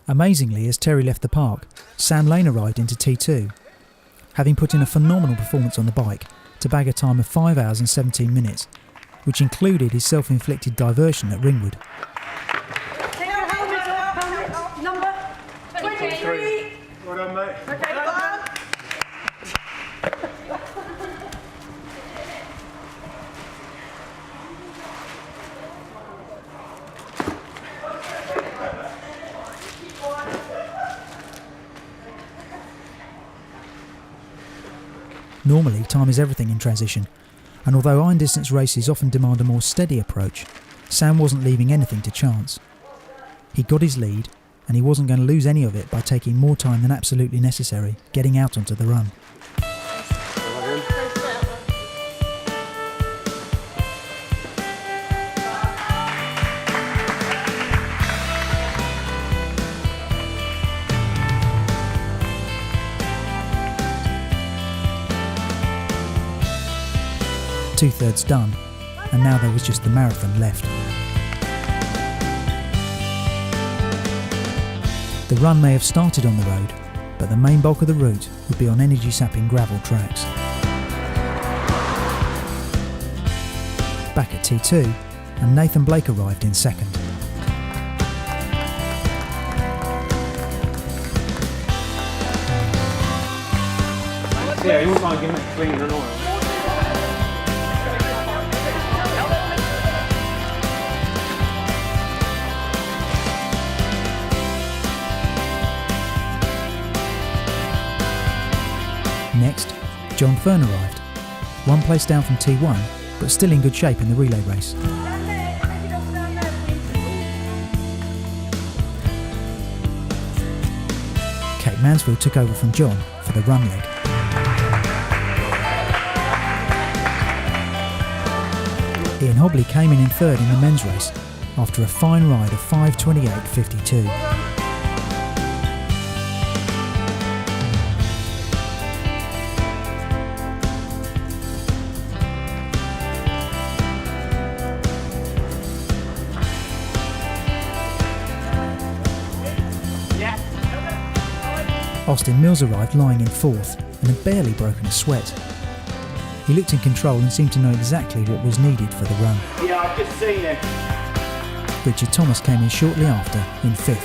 Amazingly, as Terry left the park, Sam Lane arrived into T2, having put in a phenomenal performance on the bike to bag a time of 5 hours and 17 minutes, which included his self-inflicted diversion at Ringwood. Take your helmet off. Number 23. Well done, mate. Okay, bye. Normally, time is everything in transition, and although iron distance races often demand a more steady approach, Sam wasn't leaving anything to chance. He got his lead, and he wasn't going to lose any of it by taking more time than absolutely necessary getting out onto the run. Two-thirds done, and now there was just the marathon left. The run may have started on the road, but the main bulk of the route would be on energy-sapping gravel tracks. Back at T2, and Nathan Blake arrived in second. Yeah, you want to give it clean and oil. Next, John Fern arrived, one place down from T1, but still in good shape in the relay race. Kate Mansfield took over from John for the run leg. Ian Hobley came in third in the men's race after a fine ride of 5:28.52. Austin Mills arrived lying in fourth and had barely broken a sweat. He looked in control and seemed to know exactly what was needed for the run. Yeah, I've just seen it. Richard Thomas came in shortly after in fifth.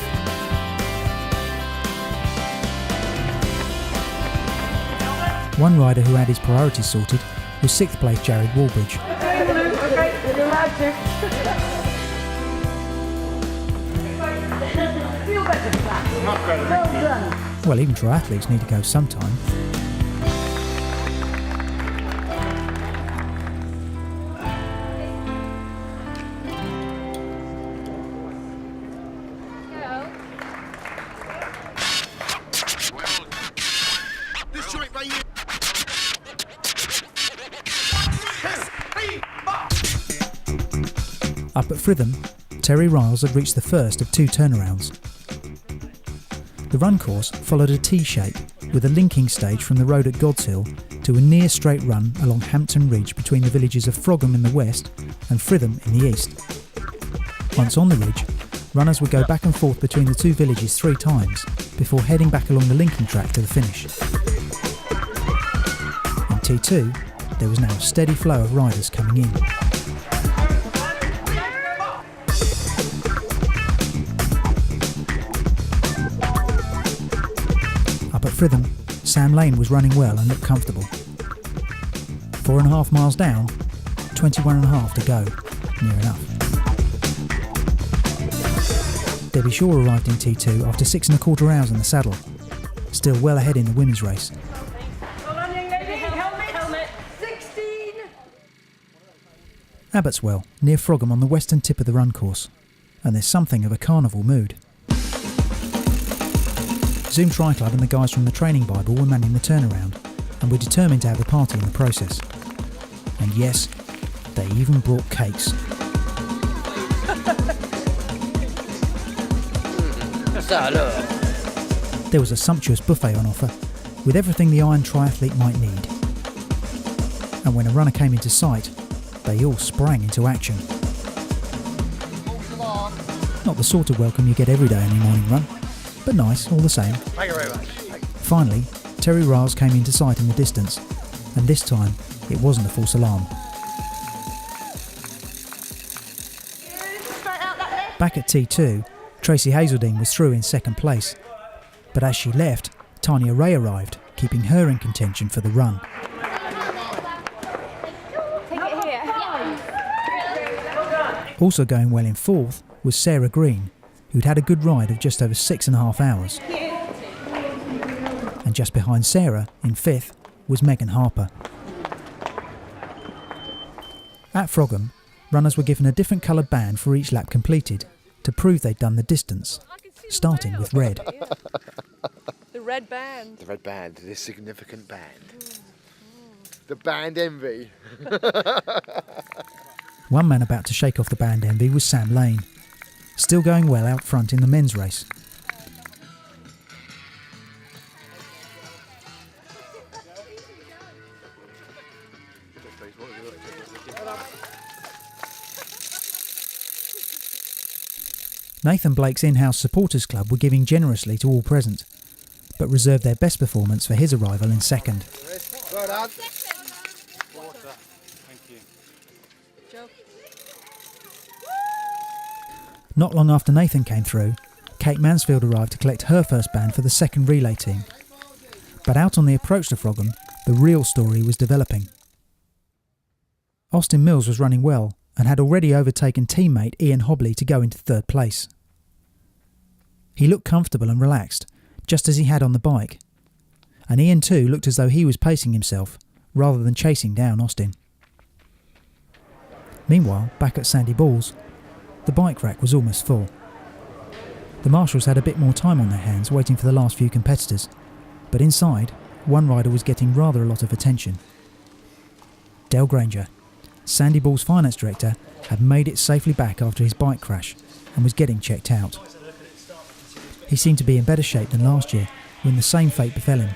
One rider who had his priorities sorted was sixth place Jared Walbridge. Okay, you're allowed to. Feel better, Flash. Much better. Well done. Well, even triathletes need to go sometime. Up at Fritham, Terry Riles had reached the first of two turnarounds. The run course followed a T-shape with a linking stage from the road at Godshill to a near straight run along Hampton Ridge between the villages of Frogham in the west and Fritham in the east. Once on the ridge, runners would go back and forth between the two villages 3 times before heading back along the linking track to the finish. In T2, there was now a steady flow of riders coming in. Up at Fritham, Sam Lane was running well and looked comfortable. 4.5 miles down, 21.5 to go, near enough. Debbie Shaw arrived in T2 after 6.25 hours in the saddle, still well ahead in the women's race. Helmet. 16. Abbotswell, near Frogham on the western tip of the run course, and there's something of a carnival mood. Zoom Tri Club and the guys from the Training Bible were manning the turnaround, and were determined to have a party in the process. And yes, they even brought cakes. There was a sumptuous buffet on offer, with everything the iron triathlete might need. And when a runner came into sight, they all sprang into action. Not the sort of welcome you get every day on your morning run, but nice all the same. Thank you very much. Finally, Terry Riles came into sight in the distance, and this time it wasn't a false alarm. Back at T2, Tracy Hazeldine was through in second place, but as she left, Tanya Ray arrived, keeping her in contention for the run. Also going well in fourth was Sarah Green, who'd had a good ride of just over 6.5 hours. And just behind Sarah, in fifth, was Megan Harper. At Frogham, runners were given a different coloured band for each lap completed to prove they'd done the distance, starting with red. The red band. The red band, the significant band. The band envy. One man about to shake off the band envy was Sam Lane, still going well out front in the men's race. Nathan Blake's in-house supporters club were giving generously to all present, but reserved their best performance for his arrival in second. Well done. Not long after Nathan came through, Kate Mansfield arrived to collect her first band for the second relay team. But out on the approach to Frogham, the real story was developing. Austin Mills was running well and had already overtaken teammate Ian Hobley to go into third place. He looked comfortable and relaxed, just as he had on the bike, and Ian too looked as though he was pacing himself, rather than chasing down Austin. Meanwhile, back at Sandy Balls, the bike rack was almost full. The marshals had a bit more time on their hands waiting for the last few competitors, but inside, one rider was getting rather a lot of attention. Dale Granger, Sandy Ball's finance director, had made it safely back after his bike crash and was getting checked out. He seemed to be in better shape than last year when the same fate befell him,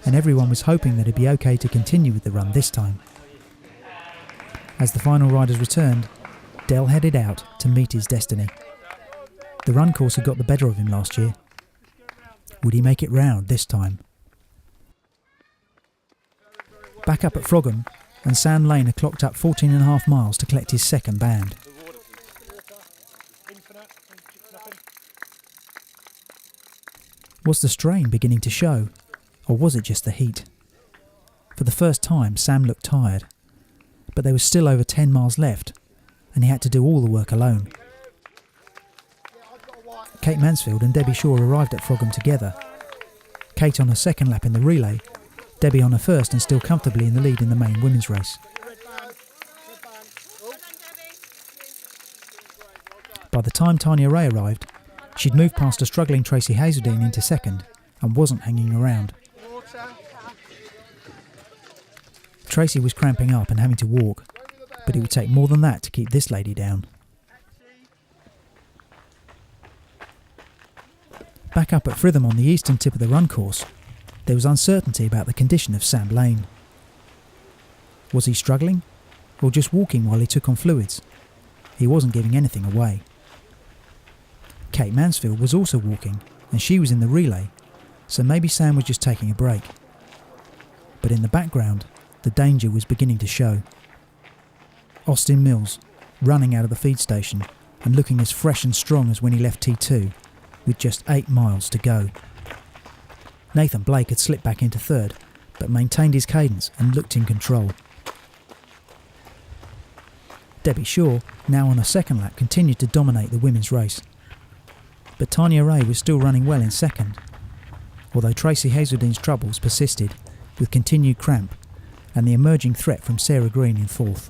and everyone was hoping that it'd be okay to continue with the run this time. As the final riders returned, Dale headed out to meet his destiny. The run course had got the better of him last year. Would he make it round this time? Back up at Frogham, and Sam Lane had clocked up 14.5 miles to collect his second band. Was the strain beginning to show, or was it just the heat? For the first time, Sam looked tired, but there was still over 10 miles left, and he had to do all the work alone. Kate Mansfield and Debbie Shaw arrived at Frogham together. Kate on her second lap in the relay, Debbie on her first and still comfortably in the lead in the main women's race. By the time Tanya Ray arrived, she'd moved past a struggling Tracy Hazeldine into second and wasn't hanging around. Tracy was cramping up and having to walk, but it would take more than that to keep this lady down. Back up at Fritham on the eastern tip of the run course, there was uncertainty about the condition of Sam Lane. Was he struggling, or just walking while he took on fluids? He wasn't giving anything away. Kate Mansfield was also walking, and she was in the relay, so maybe Sam was just taking a break. But in the background, the danger was beginning to show. Austin Mills, running out of the feed station and looking as fresh and strong as when he left T2, with just 8 miles to go. Nathan Blake had slipped back into third, but maintained his cadence and looked in control. Debbie Shaw, now on her second lap, continued to dominate the women's race. But Tanya Ray was still running well in second, although Tracy Hazeldine's troubles persisted, with continued cramp and the emerging threat from Sarah Green in fourth.